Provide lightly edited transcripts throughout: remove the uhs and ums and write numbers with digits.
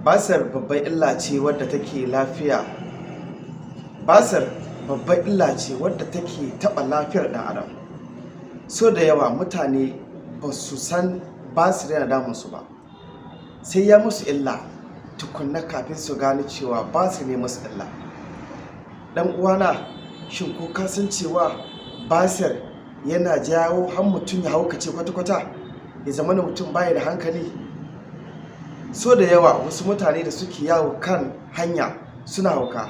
Basir babbar illa ce wadda take lafiya. Basir babbar illa ce wadda take taɓa lafiyar ɗan adam. So da yawa mutane ba su san basir yana damunsu ba, sai ya musu illa tukunna kafin su gane cewa basir ne musu illa. Ɗan uwana, shin ko ka san cewa basir yana jawo har mutum ya haukace kwata-kwata, ya zama da mutum baya da hankali? So da yawa wasu mutane da suke yawo kan hanya suna hauka,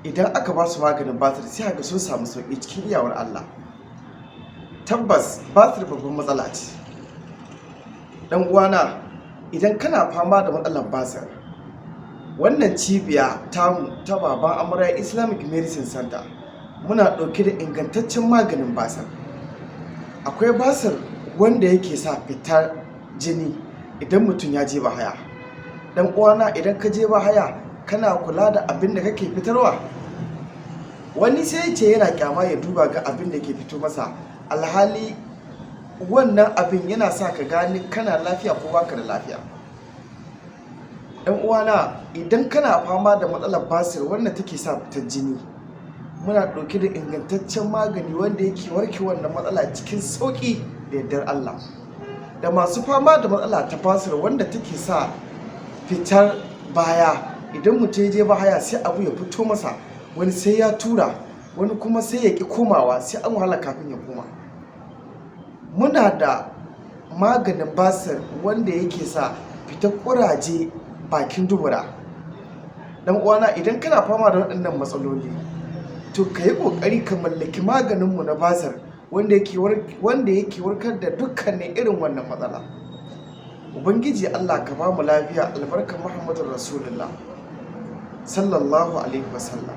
idan aka ba su maganin basir sai haka sun samu sauƙi cikin iyawar Allah. Tabbas basir babban matsala ce. Ɗan uwana, idan kana fama da matsalar basir, wannan cibiya tamu ta Baban Amarya Islamic Medicine Center muna ɗauke da ingantaccen maganin basir. Akwai basir wanda yake sa fitar jini idan mutum ya je bahaya. Dan uwana, idan ka je bahaya kana kula da abin da kake fitarwa? Wani sai ce yana kyama ya duba ga abin da ke fito masa, alhali wannan abin yana sa ka gane kana lafiya ko baka da lafiya. Dan uwana, idan kana fama da matsalar basir wanda take sa fitar jini, muna ɗauke da ingantaccen magani wanda yake warke wannan matsala cikin sauƙi da yardar Allah. Da masu fama da matsala ta basir wanda take sa fitar baya, idan mutum ya je bahaya sai abu ya fito masa, wani sai ya tura, wani kuma sai ya ƙi komawa, sai an wahala kafin ya koma. Muna da maganin basir wanda yake sa fitar ƙuraje bakin dubura. Dan uwana, idan kana fama da waɗannan matsaloli, to ka yi ƙoƙari ka mallaki maganinmu na basir wanda yake warkar da dukkanin irin wannan matsala. Ubangiji Allah ka ba mu lafiya albarkar Muhammadun Rasulullah sallallahu alaihi wasallam.